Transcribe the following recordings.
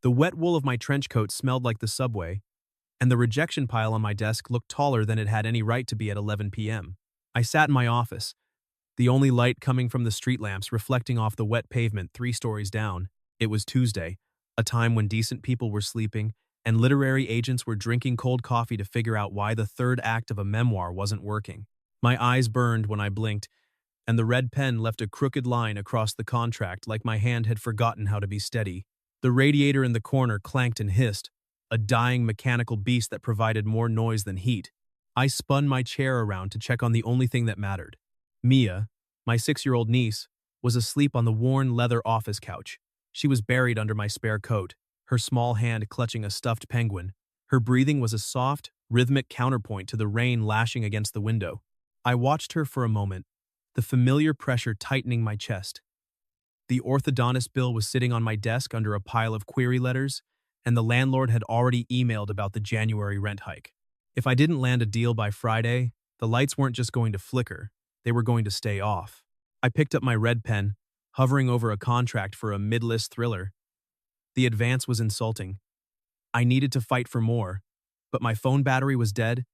The wet wool of my trench coat smelled like the subway, and the rejection pile on my desk looked taller than it had any right to be at 11 p.m. I sat in my office, the only light coming from the street lamps reflecting off the wet pavement 3 stories down. It was Tuesday, a time when decent people were sleeping, and literary agents were drinking cold coffee to figure out why the third act of a memoir wasn't working. My eyes burned when I blinked, and the red pen left a crooked line across the contract like my hand had forgotten how to be steady. The radiator in the corner clanked and hissed, a dying mechanical beast that provided more noise than heat. I spun my chair around to check on the only thing that mattered. Mia, my 6-year-old niece, was asleep on the worn leather office couch. She was buried under my spare coat, her small hand clutching a stuffed penguin. Her breathing was a soft, rhythmic counterpoint to the rain lashing against the window. I watched her for a moment, the familiar pressure tightening my chest. The orthodontist bill was sitting on my desk under a pile of query letters, and the landlord had already emailed about the January rent hike. If I didn't land a deal by Friday, the lights weren't just going to flicker, they were going to stay off. I picked up my red pen, hovering over a contract for a mid-list thriller. The advance was insulting. I needed to fight for more, but my phone battery was dead,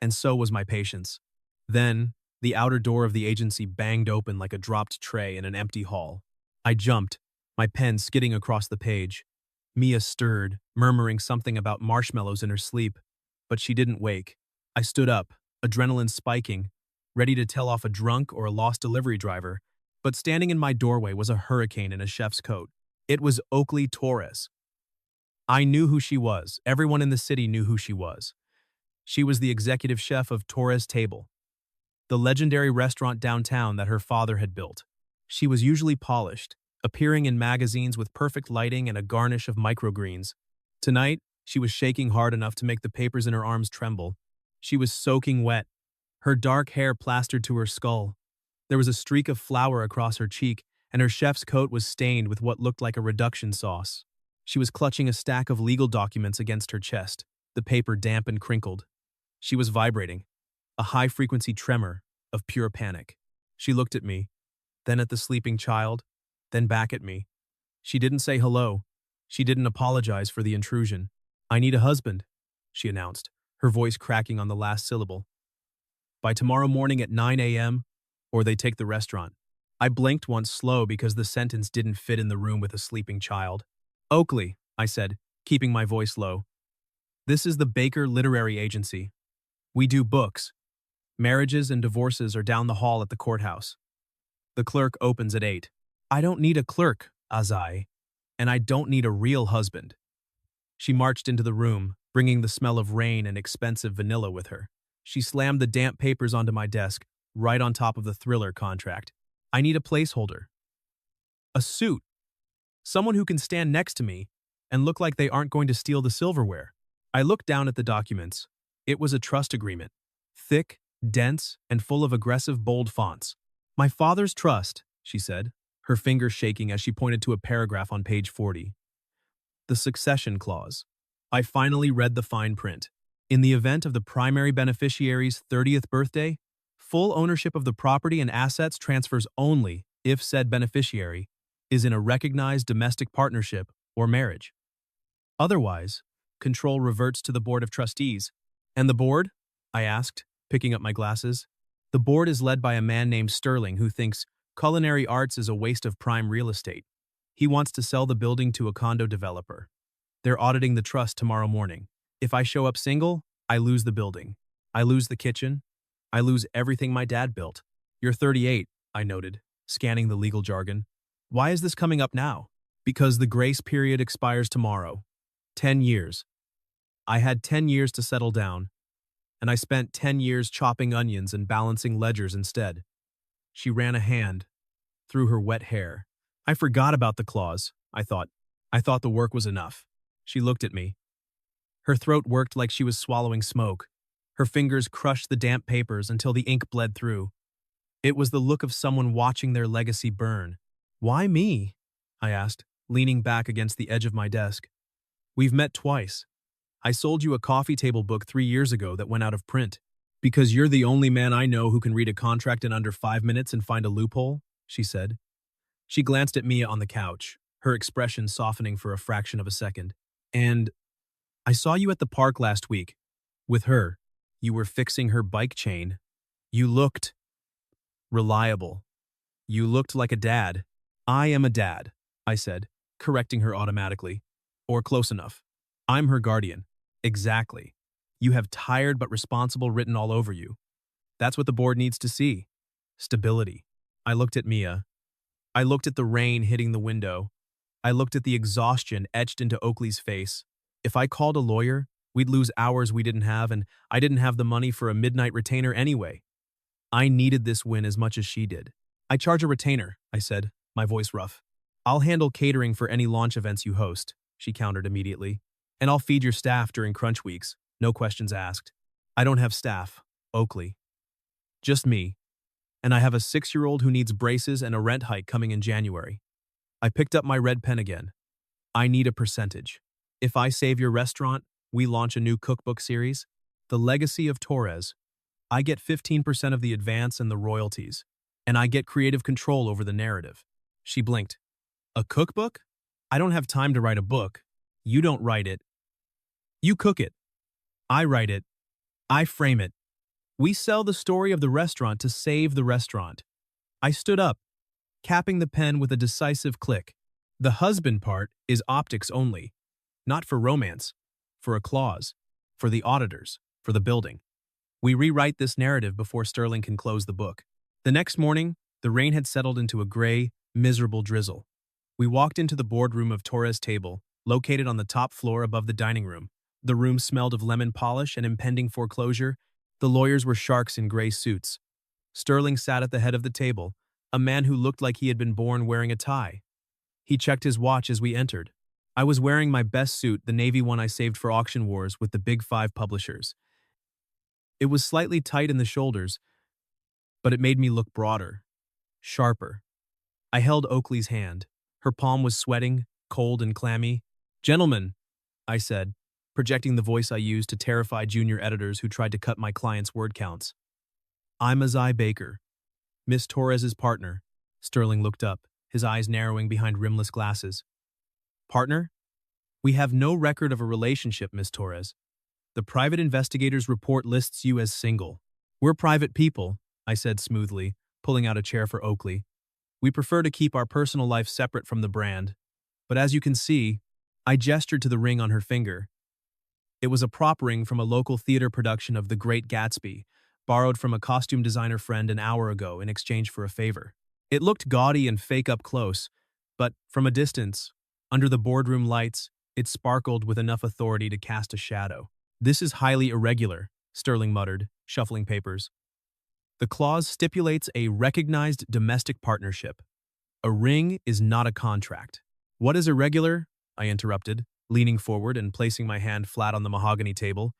and so was my patience. Then, the outer door of the agency banged open like a dropped tray in an empty hall. I jumped, my pen skidding across the page. Mia stirred, murmuring something about marshmallows in her sleep, but she didn't wake. I stood up, adrenaline spiking, ready to tell off a drunk or a lost delivery driver, but standing in my doorway was a hurricane in a chef's coat. It was Oaklee Torres. I knew who she was. Everyone in the city knew who she was. She was the executive chef of Torres Table, the legendary restaurant downtown that her father had built. She was usually polished, appearing in magazines with perfect lighting and a garnish of microgreens. Tonight, she was shaking hard enough to make the papers in her arms tremble. She was soaking wet, her dark hair plastered to her skull. There was a streak of flour across her cheek, and her chef's coat was stained with what looked like a reduction sauce. She was clutching a stack of legal documents against her chest, the paper damp and crinkled. She was vibrating, a high-frequency tremor of pure panic. She looked at me, then at the sleeping child, then back at me. She didn't say hello. She didn't apologize for the intrusion. "I need a husband," she announced, her voice cracking on the last syllable. "By tomorrow morning at 9 a.m., or they take the restaurant." I blinked once slow because the sentence didn't fit in the room with a sleeping child. "Oaklee," I said, keeping my voice low. "This is the Baker Literary Agency. We do books. Marriages and divorces are down the hall at the courthouse. The clerk opens at 8. I don't need a clerk, Azai, and I don't need a real husband." She marched into the room, bringing the smell of rain and expensive vanilla with her. She slammed the damp papers onto my desk, right on top of the thriller contract. "I need a placeholder. A suit. Someone who can stand next to me and look like they aren't going to steal the silverware." I looked down at the documents. It was a trust agreement. Thick, dense, and full of aggressive bold fonts. "My father's trust," she said, her fingers shaking as she pointed to a paragraph on page 40. The succession clause. I finally read the fine print. In the event of the primary beneficiary's 30th birthday, full ownership of the property and assets transfers only if said beneficiary is in a recognized domestic partnership or marriage. Otherwise, control reverts to the Board of Trustees. "And the board?" I asked, picking up my glasses. "The board is led by a man named Sterling who thinks culinary arts is a waste of prime real estate. He wants to sell the building to a condo developer. They're auditing the trust tomorrow morning. If I show up single, I lose the building. I lose the kitchen. I lose everything my dad built." "You're 38, I noted, scanning the legal jargon. "Why is this coming up now?" "Because the grace period expires tomorrow. 10 years. I had 10 years to settle down, and I spent 10 years chopping onions and balancing ledgers instead." She ran a hand through her wet hair. "I forgot about the clause," I thought. "I thought the work was enough." She looked at me. Her throat worked like she was swallowing smoke. Her fingers crushed the damp papers until the ink bled through. It was the look of someone watching their legacy burn. "Why me?" I asked, leaning back against the edge of my desk. "We've met twice. I sold you a coffee table book 3 years ago that went out of print. Because you're the only man I know who can read a contract in under 5 minutes and find a loophole," she said. She glanced at Mia on the couch, her expression softening for a fraction of a second. And I saw you at the park last week. With her. You were fixing her bike chain. You looked reliable. You looked like a dad. I am a dad, I said, correcting her automatically. Or close enough. I'm her guardian. Exactly. You have tired but responsible written all over you. That's what the board needs to see. Stability. I looked at Mia. I looked at the rain hitting the window. I looked at the exhaustion etched into Oaklee's face. If I called a lawyer, we'd lose hours we didn't have, and I didn't have the money for a midnight retainer anyway. I needed this win as much as she did. I charge a retainer, I said, my voice rough. I'll handle catering for any launch events you host, she countered immediately. And I'll feed your staff during crunch weeks, no questions asked. I don't have staff, Oaklee. Just me. And I have a 6-year-old who needs braces and a rent hike coming in January. I picked up my red pen again. I need a percentage. If I save your restaurant, we launch a new cookbook series, The Legacy of Torres. I get 15% of the advance and the royalties, and I get creative control over the narrative. She blinked. A cookbook? I don't have time to write a book. You don't write it. You cook it. I write it. I frame it. We sell the story of the restaurant to save the restaurant. I stood up, capping the pen with a decisive click. The husband part is optics only, not for romance, for a clause, for the auditors, for the building. We rewrite this narrative before Sterling can close the book. The next morning, the rain had settled into a gray, miserable drizzle. We walked into the boardroom of Torres Table, located on the top floor above the dining room. The room smelled of lemon polish and impending foreclosure. The lawyers were sharks in gray suits. Sterling sat at the head of the table, a man who looked like he had been born wearing a tie. He checked his watch as we entered. I was wearing my best suit, the navy one I saved for auction wars with the Big 5 publishers. It was slightly tight in the shoulders, but it made me look broader, sharper. I held Oaklee's hand. Her palm was sweating, cold and clammy. "Gentlemen," I said, projecting the voice I used to terrify junior editors who tried to cut my clients' word counts. "I'm Azai Baker, Miss Torres's partner." Sterling looked up, his eyes narrowing behind rimless glasses. "Partner? We have no record of a relationship, Miss Torres. The private investigator's report lists you as single." "We're private people," I said smoothly, pulling out a chair for Oaklee. "We prefer to keep our personal life separate from the brand. But as you can see," I gestured to the ring on her finger. It was a prop ring from a local theater production of The Great Gatsby, borrowed from a costume designer friend an hour ago in exchange for a favor. It looked gaudy and fake up close, but from a distance, under the boardroom lights, it sparkled with enough authority to cast a shadow. "This is highly irregular," Sterling muttered, shuffling papers. "The clause stipulates a recognized domestic partnership. A ring is not a contract." "What is irregular?" I interrupted, leaning forward and placing my hand flat on the mahogany table.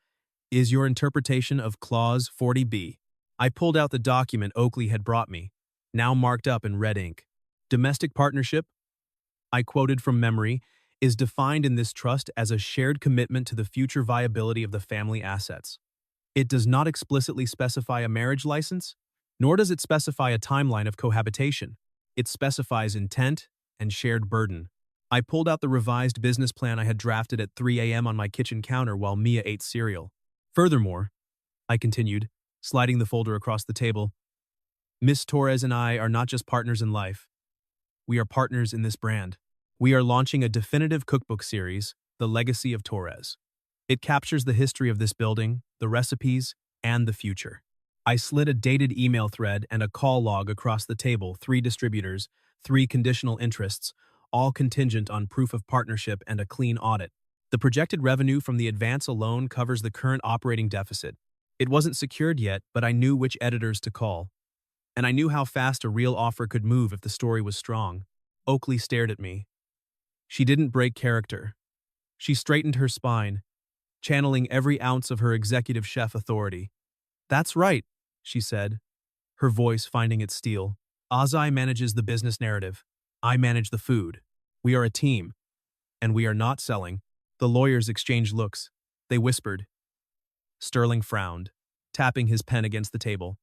"Is your interpretation of Clause 40B. I pulled out the document Oaklee had brought me, now marked up in red ink. "Domestic partnership," I quoted from memory, "is defined in this trust as a shared commitment to the future viability of the family assets. It does not explicitly specify a marriage license, nor does it specify a timeline of cohabitation. It specifies intent and shared burden." I pulled out the revised business plan I had drafted at 3 a.m. on my kitchen counter while Mia ate cereal. "Furthermore," I continued, sliding the folder across the table, "Miss Torres and I are not just partners in life. We are partners in this brand. We are launching a definitive cookbook series, The Legacy of Torres. It captures the history of this building, the recipes, and the future." I slid a dated email thread and a call log across the table, 3 distributors, 3 conditional interests, all contingent on proof of partnership and a clean audit. The projected revenue from the advance alone covers the current operating deficit. It wasn't secured yet, but I knew which editors to call. And I knew how fast a real offer could move if the story was strong. Oaklee stared at me. She didn't break character. She straightened her spine, channeling every ounce of her executive chef authority. "That's right," she said, her voice finding its steel. "Azai manages the business narrative. I manage the food. We are a team, and we are not selling." The lawyers exchanged looks. They whispered. Sterling frowned, tapping his pen against the table.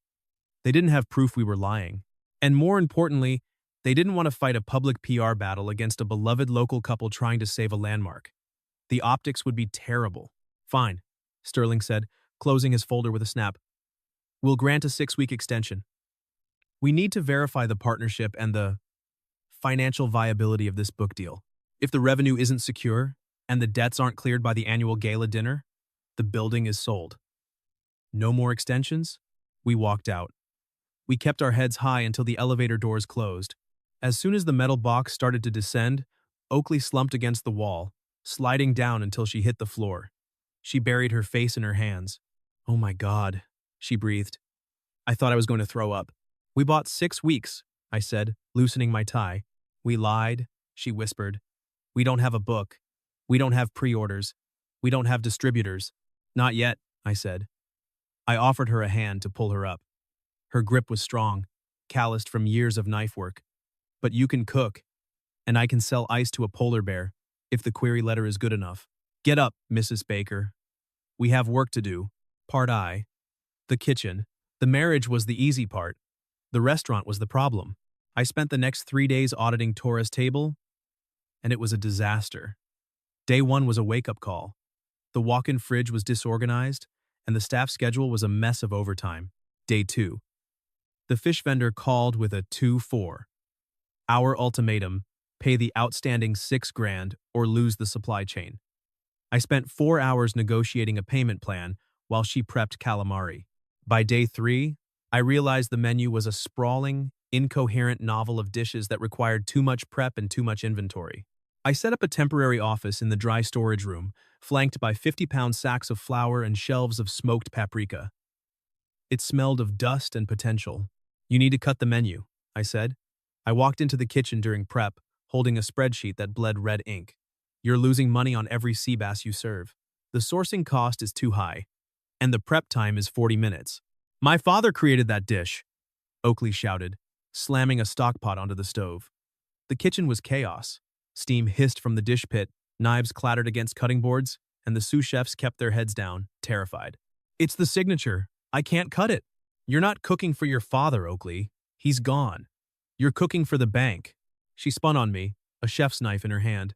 They didn't have proof we were lying. And more importantly, They didn't want to fight a public PR battle against a beloved local couple trying to save a landmark. The optics would be terrible. Fine, Sterling said, closing his folder with a snap. We'll grant a 6-week extension. We need to verify the partnership and the financial viability of this book deal. If the revenue isn't secure and the debts aren't cleared by the annual gala dinner, the building is sold. No more extensions? We walked out. We kept our heads high until the elevator doors closed. As soon as the metal box started to descend, Oaklee slumped against the wall, sliding down until she hit the floor. She buried her face in her hands. Oh my God, she breathed. I thought I was going to throw up. We bought 6 weeks, I said, loosening my tie. We lied, she whispered. We don't have a book. We don't have pre-orders. We don't have distributors. Not yet, I said. I offered her a hand to pull her up. Her grip was strong, calloused from years of knife work. But you can cook, and I can sell ice to a polar bear if the query letter is good enough. Get up, Mrs. Baker. We have work to do. Part I. The kitchen. The marriage was the easy part. The restaurant was the problem. I spent the next 3 days auditing Torres Table, and it was a disaster. Day 1 was a wake-up call. The walk-in fridge was disorganized, and the staff schedule was a mess of overtime. Day 2. The fish vendor called with a 2-4. Our ultimatum, pay the outstanding $6,000 or lose the supply chain. I spent 4 hours negotiating a payment plan while she prepped calamari. By day 3, I realized the menu was a sprawling, incoherent novel of dishes that required too much prep and too much inventory. I set up a temporary office in the dry storage room, flanked by 50-pound sacks of flour and shelves of smoked paprika. It smelled of dust and potential. You need to cut the menu, I said. I walked into the kitchen during prep, holding a spreadsheet that bled red ink. You're losing money on every sea bass you serve. The sourcing cost is too high, and the prep time is 40 minutes. My father created that dish, Oaklee shouted, slamming a stock pot onto the stove. The kitchen was chaos. Steam hissed from the dish pit, knives clattered against cutting boards, and the sous chefs kept their heads down, terrified. It's the signature. I can't cut it. You're not cooking for your father, Oaklee. He's gone. You're cooking for the bank. She spun on me, a chef's knife in her hand.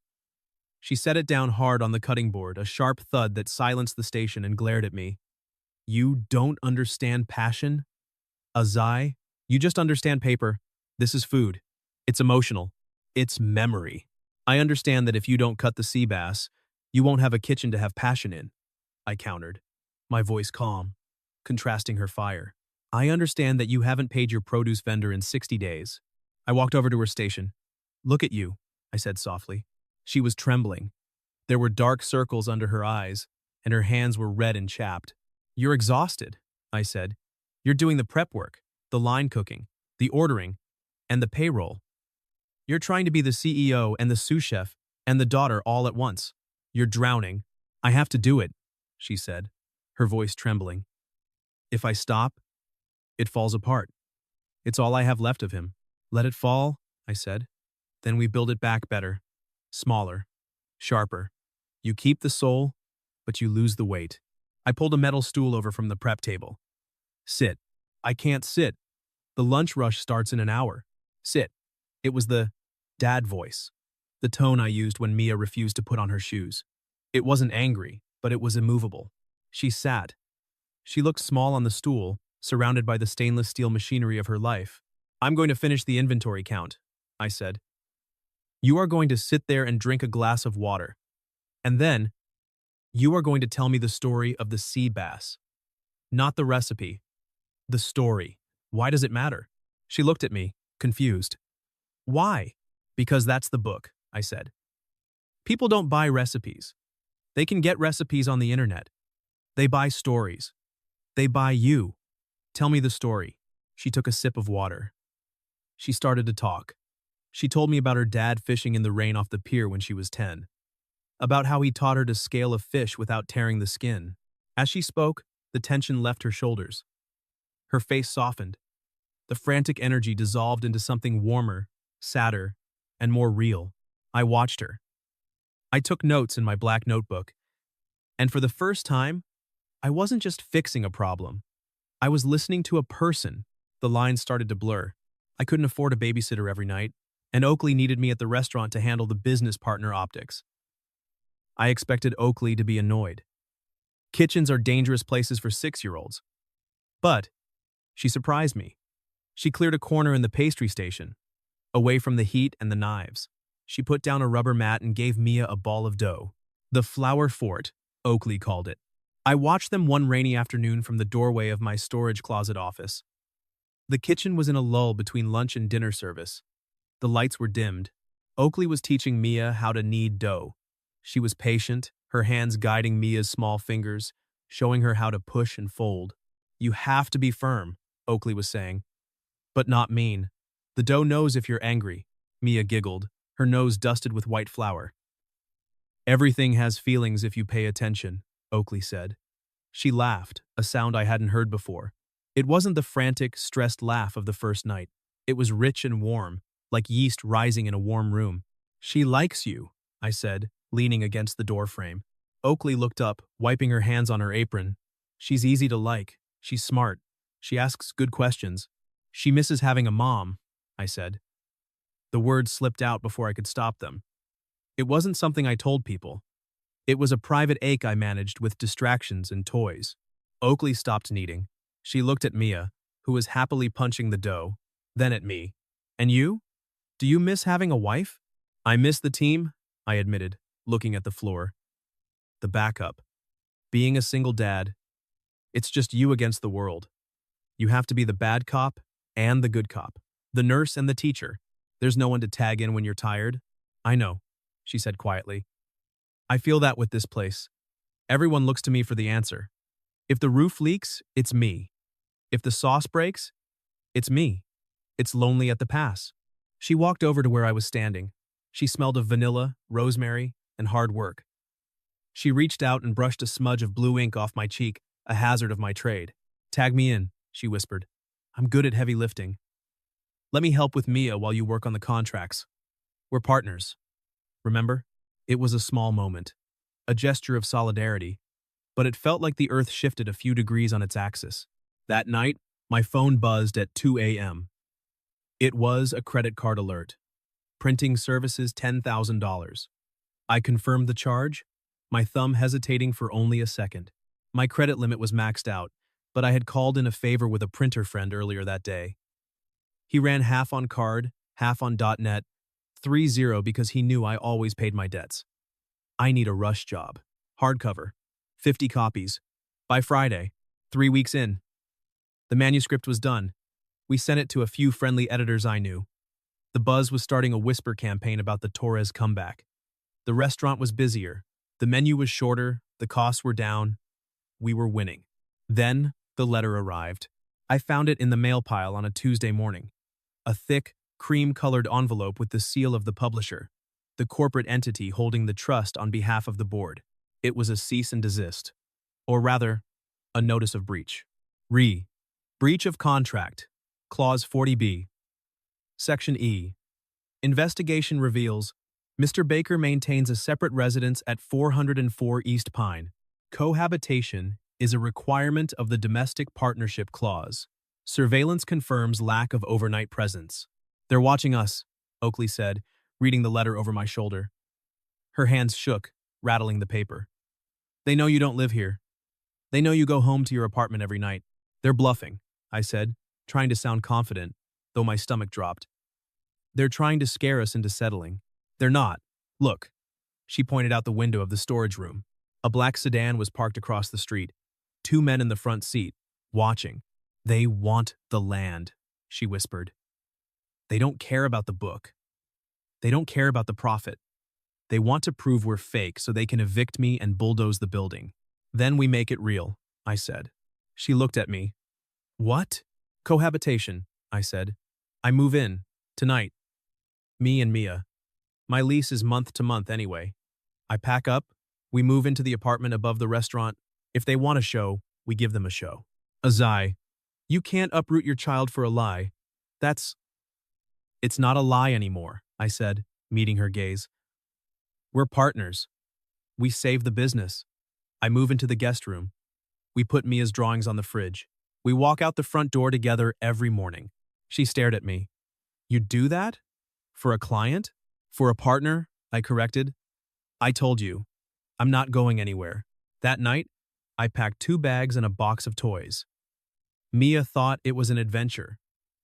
She set it down hard on the cutting board, a sharp thud that silenced the station, and glared at me. You don't understand passion? Azai, you just understand paper. This is food. It's emotional. It's memory. I understand that if you don't cut the sea bass, you won't have a kitchen to have passion in, I countered, my voice calm, contrasting her fire. I understand that you haven't paid your produce vendor in 60 days. I walked over to her station. Look at you, I said softly. She was trembling. There were dark circles under her eyes, and her hands were red and chapped. You're exhausted, I said. You're doing the prep work, the line cooking, the ordering, and the payroll. You're trying to be the CEO and the sous chef and the daughter all at once. You're drowning. I have to do it, she said, her voice trembling. If I stop, it falls apart. It's all I have left of him. Let it fall, I said. Then we build it back better, smaller, sharper. You keep the soul, but you lose the weight. I pulled a metal stool over from the prep table. Sit. I can't sit. The lunch rush starts in an hour. Sit. It was the dad voice, the tone I used when Mia refused to put on her shoes. It wasn't angry, but it was immovable. She sat. She looked small on the stool, surrounded by the stainless steel machinery of her life. I'm going to finish the inventory count, I said. You are going to sit there and drink a glass of water. And then, you are going to tell me the story of the sea bass. Not the recipe. The story. Why does it matter? She looked at me, confused. Why? Because that's the book, I said. People don't buy recipes. They can get recipes on the internet. They buy stories. They buy you. Tell me the story. She took a sip of water. She started to talk. She told me about her dad fishing in the rain off the pier when she was 10. About how he taught her to scale a fish without tearing the skin. As she spoke, the tension left her shoulders. Her face softened. The frantic energy dissolved into something warmer, sadder, and more real. I watched her. I took notes in my black notebook. And for the first time, I wasn't just fixing a problem. I was listening to a person. The lines started to blur. I couldn't afford a babysitter every night. and Oaklee needed me at the restaurant to handle the business partner optics. I expected Oaklee to be annoyed. Kitchens are dangerous places for 6-year-olds. But she surprised me. She cleared a corner in the pastry station, away from the heat and the knives. She put down a rubber mat and gave Mia a ball of dough. The flour fort, Oaklee called it. I watched them one rainy afternoon from the doorway of my storage closet office. The kitchen was in a lull between lunch and dinner service. The lights were dimmed. Oaklee was teaching Mia how to knead dough. She was patient, her hands guiding Mia's small fingers, showing her how to push and fold. You have to be firm, Oaklee was saying. But not mean. The dough knows if you're angry, Mia giggled, her nose dusted with white flour. Everything has feelings if you pay attention, Oaklee said. She laughed, a sound I hadn't heard before. It wasn't the frantic, stressed laugh of the first night. It was rich and warm, like yeast rising in a warm room. She likes you, I said, leaning against the doorframe. Oaklee looked up, wiping her hands on her apron. She's easy to like. She's smart. She asks good questions. She misses having a mom, I said. The words slipped out before I could stop them. It wasn't something I told people. It was a private ache I managed with distractions and toys. Oaklee stopped kneading. She looked at Mia, who was happily punching the dough, then at me. And you? Do you miss having a wife? I miss the team, I admitted, looking at the floor. The backup. Being a single dad. It's just you against the world. You have to be the bad cop and the good cop, the nurse and the teacher. There's no one to tag in when you're tired. I know, she said quietly. I feel that with this place. Everyone looks to me for the answer. If the roof leaks, it's me. If the sauce breaks, it's me. It's lonely at the pass. She walked over to where I was standing. She smelled of vanilla, rosemary, and hard work. She reached out and brushed a smudge of blue ink off my cheek, a hazard of my trade. Tag me in, she whispered. I'm good at heavy lifting. Let me help with Mia while you work on the contracts. We're partners. Remember? It was a small moment, a gesture of solidarity, but it felt like the earth shifted a few degrees on its axis. That night, my phone buzzed at 2 a.m. It was a credit card alert. Printing services $10,000. I confirmed the charge, my thumb hesitating for only a second. My credit limit was maxed out, but I had called in a favor with a printer friend earlier that day. He ran half on card, half on .net, 3-0 because he knew I always paid my debts. I need a rush job. Hardcover. 50 copies. By Friday. 3 weeks in. The manuscript was done. We sent it to a few friendly editors I knew. The buzz was starting a whisper campaign about the Torres comeback. The restaurant was busier. The menu was shorter. The costs were down. We were winning. Then the letter arrived. I found it in the mail pile on a Tuesday morning. A thick, cream-colored envelope with the seal of the publisher, the corporate entity holding the trust on behalf of the board. It was a cease and desist. Or rather, a notice of breach. Breach of contract. Clause 40B. Section E. Investigation reveals Mr. Baker maintains a separate residence at 404 East Pine. Cohabitation is a requirement of the Domestic Partnership Clause. Surveillance confirms lack of overnight presence. They're watching us, Oaklee said, reading the letter over my shoulder. Her hands shook, rattling the paper. They know you don't live here. They know you go home to your apartment every night. They're bluffing, I said, trying to sound confident, though my stomach dropped. They're trying to scare us into settling. They're not. Look. She pointed out the window of the storage room. A black sedan was parked across the street. 2 men in the front seat, watching. They want the land, she whispered. They don't care about the book. They don't care about the profit. They want to prove we're fake so they can evict me and bulldoze the building. Then we make it real, I said. She looked at me. What? Cohabitation, I said. I move in, tonight. Me and Mia. My lease is month to month anyway. I pack up, we move into the apartment above the restaurant. If they want a show, we give them a show. Azai, you can't uproot your child for a lie. It's not a lie anymore, I said, meeting her gaze. We're partners. We save the business. I move into the guest room. We put Mia's drawings on the fridge. We walk out the front door together every morning. She stared at me. You do that? For a client? For a partner? I corrected. I told you. I'm not going anywhere. That night, I packed 2 bags and a box of toys. Mia thought it was an adventure.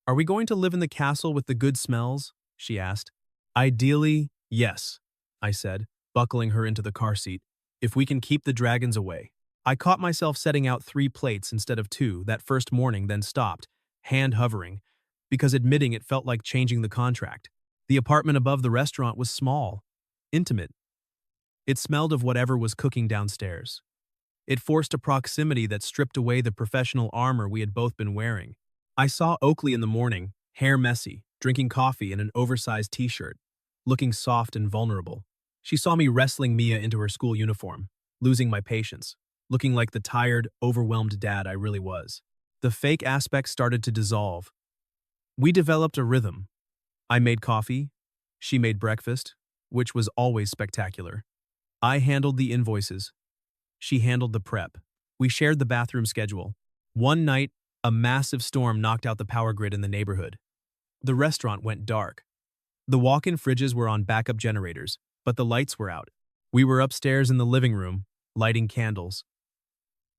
Are we going to live in the castle with the good smells? She asked. Ideally, yes, I said, buckling her into the car seat. If we can keep the dragons away. I caught myself setting out 3 plates instead of 2 that first morning, then stopped, hand hovering, because admitting it felt like changing the contract. The apartment above the restaurant was small, intimate. It smelled of whatever was cooking downstairs. It forced a proximity that stripped away the professional armor we had both been wearing. I saw Oaklee in the morning, hair messy, drinking coffee in an oversized t-shirt, looking soft and vulnerable. She saw me wrestling Mia into her school uniform, losing my patience, looking like the tired, overwhelmed dad I really was. The fake aspect started to dissolve. We developed a rhythm. I made coffee, she made breakfast, which was always spectacular. I handled the invoices. She handled the prep. We shared the bathroom schedule. One night, a massive storm knocked out the power grid in the neighborhood. The restaurant went dark. The walk-in fridges were on backup generators, but the lights were out. We were upstairs in the living room, lighting candles.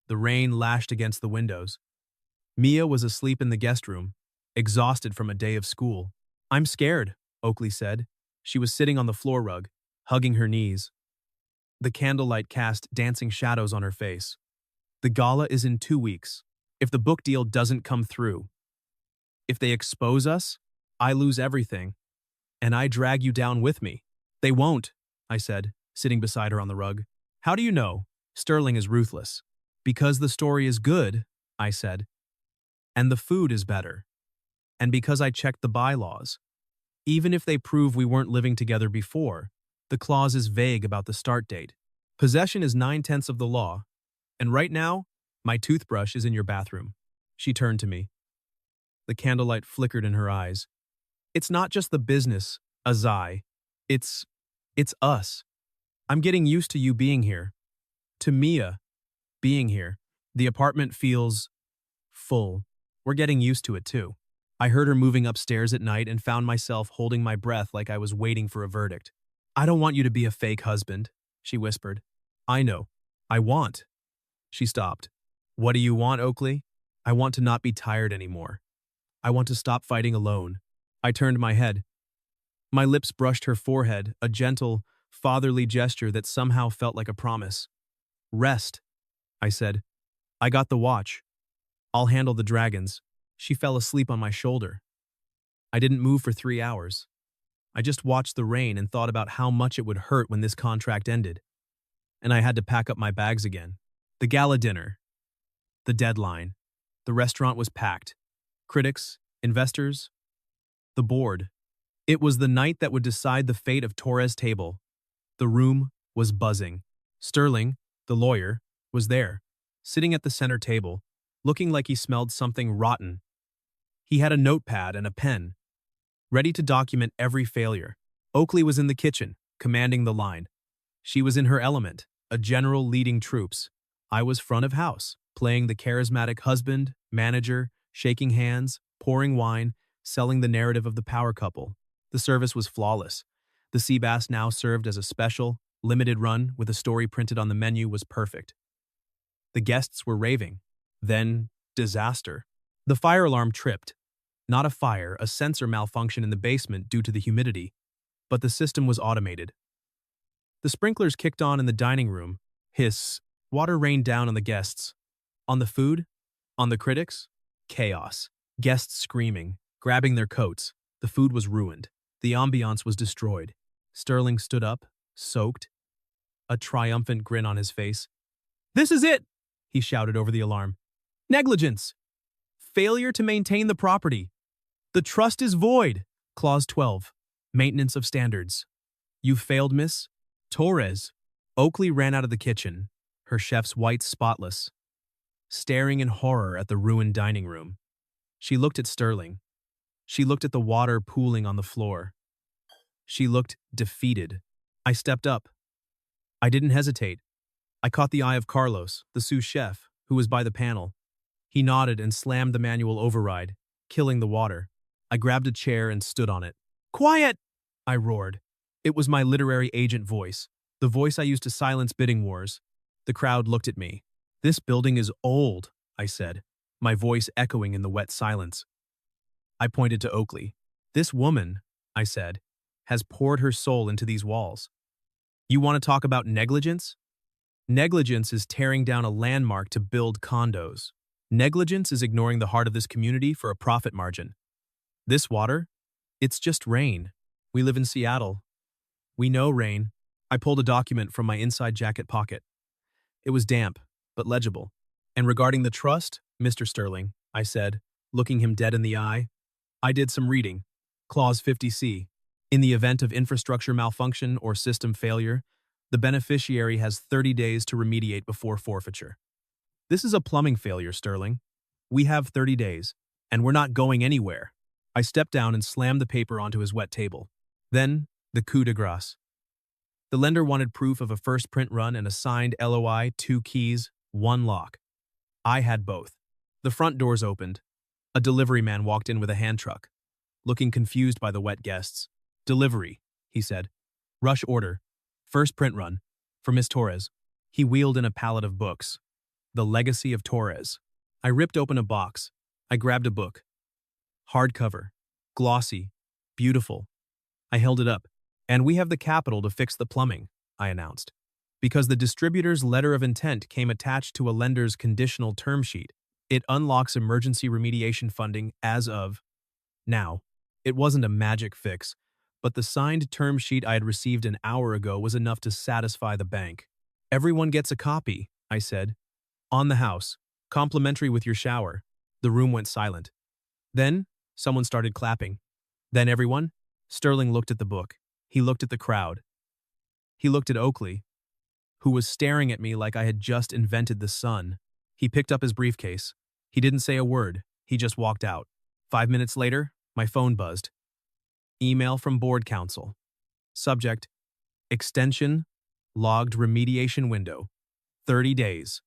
The rain lashed against the windows. Mia was asleep in the guest room, exhausted from a day of school. I'm scared, Oaklee said. She was sitting on the floor rug, hugging her knees. The candlelight cast dancing shadows on her face. The gala is in 2 weeks. If the book deal doesn't come through, if they expose us, I lose everything, and I drag you down with me. They won't, I said, sitting beside her on the rug. How do you know? Sterling is ruthless. Because the story is good, I said, and the food is better, and because I checked the bylaws. Even if they prove we weren't living together before, the clause is vague about the start date. Possession is 9/10 of the law, and right now, my toothbrush is in your bathroom. She turned to me. The candlelight flickered in her eyes. It's not just the business, Azai. It's us. I'm getting used to you being here. To Mia, being here. The apartment feels full. We're getting used to it too. I heard her moving upstairs at night and found myself holding my breath like I was waiting for a verdict. I don't want you to be a fake husband, she whispered. I know. I want. She stopped. What do you want, Oaklee? I want to not be tired anymore. I want to stop fighting alone. I turned my head. My lips brushed her forehead, a gentle, fatherly gesture that somehow felt like a promise. Rest, I said. I got the watch. I'll handle the dragons. She fell asleep on my shoulder. I didn't move for 3 hours. I just watched the rain and thought about how much it would hurt when this contract ended. And I had to pack up my bags again. The gala dinner. The deadline. The restaurant was packed. Critics, investors, the board. It was the night that would decide the fate of Torres Table. The room was buzzing. Sterling, the lawyer, was there, sitting at the center table, looking like he smelled something rotten. He had a notepad and a pen, ready to document every failure. Oaklee was in the kitchen, commanding the line. She was in her element, a general leading troops. I was front of house, playing the charismatic husband, manager, shaking hands, pouring wine, selling the narrative of the power couple. The service was flawless. The sea bass, now served as a special, limited run with a story printed on the menu, was perfect. The guests were raving. Then, disaster. The fire alarm tripped. Not a fire, a sensor malfunction in the basement due to the humidity, but the system was automated. The sprinklers kicked on in the dining room. Hiss. Water rained down on the guests. On the food? On the critics? Chaos. Guests screaming, grabbing their coats. The food was ruined. The ambiance was destroyed. Sterling stood up, soaked, a triumphant grin on his face. This is it, he shouted over the alarm. Negligence. Failure to maintain the property. The trust is void. Clause 12. Maintenance of standards. You failed, Miss Torres. Oaklee ran out of the kitchen, her chef's whites spotless, staring in horror at the ruined dining room. She looked at Sterling. She looked at the water pooling on the floor. She looked defeated. I stepped up. I didn't hesitate. I caught the eye of Carlos, the sous chef, who was by the panel. He nodded and slammed the manual override, killing the water. I grabbed a chair and stood on it. Quiet! I roared. It was my literary agent voice, the voice I used to silence bidding wars. The crowd looked at me. This building is old, I said, my voice echoing in the wet silence. I pointed to Oaklee. This woman, I said, has poured her soul into these walls. You want to talk about negligence? Negligence is tearing down a landmark to build condos. Negligence is ignoring the heart of this community for a profit margin. This water? It's just rain. We live in Seattle. We know rain. I pulled a document from my inside jacket pocket. It was damp, but legible. And regarding the trust, Mr. Sterling, I said, looking him dead in the eye, I did some reading. Clause 50C. In the event of infrastructure malfunction or system failure, the beneficiary has 30 days to remediate before forfeiture. This is a plumbing failure, Sterling. We have 30 days, and we're not going anywhere. I stepped down and slammed the paper onto his wet table. Then, the coup de grace. The lender wanted proof of a first print run and a signed LOI, 2 keys, 1 lock. I had both. The front doors opened. A delivery man walked in with a hand truck, looking confused by the wet guests. Delivery, he said. Rush order. First print run. For Miss Torres. He wheeled in a pallet of books. The Legacy of Torres. I ripped open a box. I grabbed a book. Hardcover. Glossy. Beautiful. I held it up. And we have the capital to fix the plumbing, I announced. Because the distributor's letter of intent came attached to a lender's conditional term sheet. It unlocks emergency remediation funding as of now. It wasn't a magic fix, but the signed term sheet I had received an hour ago was enough to satisfy the bank. Everyone gets a copy, I said. On the house. Complimentary with your shower. The room went silent. Then, someone started clapping. Then everyone? Sterling looked at the book. He looked at the crowd. He looked at Oaklee, who was staring at me like I had just invented the sun. He picked up his briefcase. He didn't say a word. He just walked out. 5 minutes later, my phone buzzed. Email from board counsel. Subject: extension, logged remediation window. 30 days.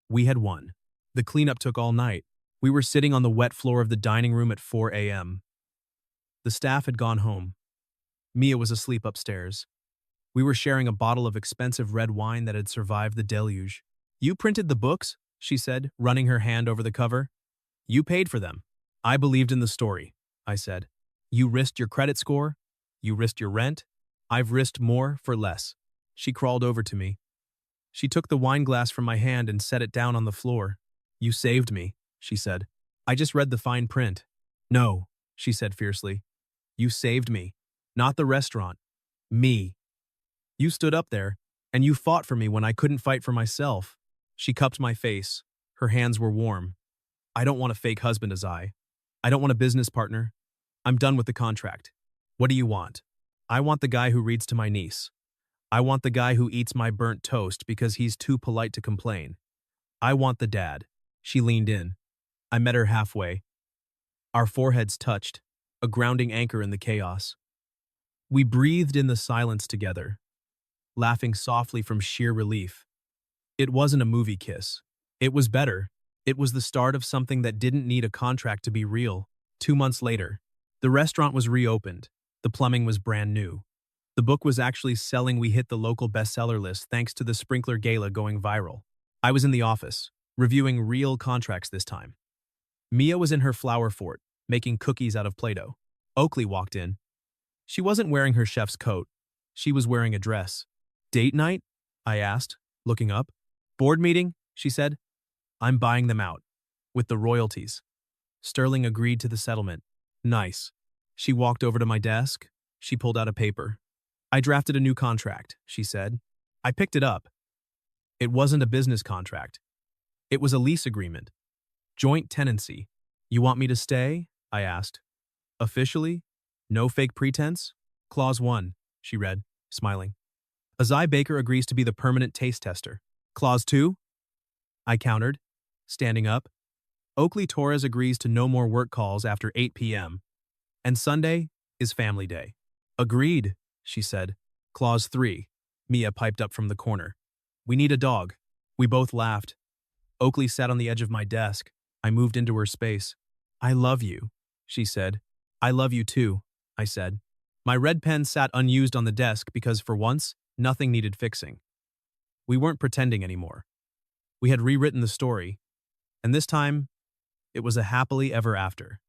We had won. The cleanup took all night. We were sitting on the wet floor of the dining room at 4 a.m. The staff had gone home. Mia was asleep upstairs. We were sharing a bottle of expensive red wine that had survived the deluge. You printed the books? She said, running her hand over the cover. You paid for them. I believed in the story, I said. You risked your credit score. You risked your rent. I've risked more for less. She crawled over to me. She took the wine glass from my hand and set it down on the floor. You saved me, she said. I just read the fine print. No, she said fiercely. You saved me. Not the restaurant. Me. You stood up there, and you fought for me when I couldn't fight for myself. She cupped my face. Her hands were warm. I don't want a fake husband, Azai. I don't want a business partner. I'm done with the contract. What do you want? I want the guy who reads to my niece. I want the guy who eats my burnt toast because he's too polite to complain. I want the dad. She leaned in. I met her halfway. Our foreheads touched, a grounding anchor in the chaos. We breathed in the silence together, laughing softly from sheer relief. It wasn't a movie kiss. It was better. It was the start of something that didn't need a contract to be real. 2 months later, the restaurant was reopened. The plumbing was brand new. The book was actually selling. We hit the local bestseller list thanks to the sprinkler gala going viral. I was in the office, reviewing real contracts this time. Mia was in her flower fort, making cookies out of Play-Doh. Oaklee walked in. She wasn't wearing her chef's coat. She was wearing a dress. Date night? I asked, looking up. Board meeting? She said. I'm buying them out. With the royalties. Sterling agreed to the settlement. Nice. She walked over to my desk. She pulled out a paper. I drafted a new contract, she said. I picked it up. It wasn't a business contract. It was a lease agreement. Joint tenancy. You want me to stay? I asked. Officially? No fake pretense? Clause 1, she read, smiling. Azai Baker agrees to be the permanent taste tester. Clause 2? I countered, standing up. Oaklee Torres agrees to no more work calls after 8 p.m. And Sunday is family day. Agreed, she said. Clause 3, Mia piped up from the corner. We need a dog. We both laughed. Oaklee sat on the edge of my desk. I moved into her space. I love you, she said. I love you too, I said. My red pen sat unused on the desk because, for once, nothing needed fixing. We weren't pretending anymore. We had rewritten the story, and this time, it was a happily ever after.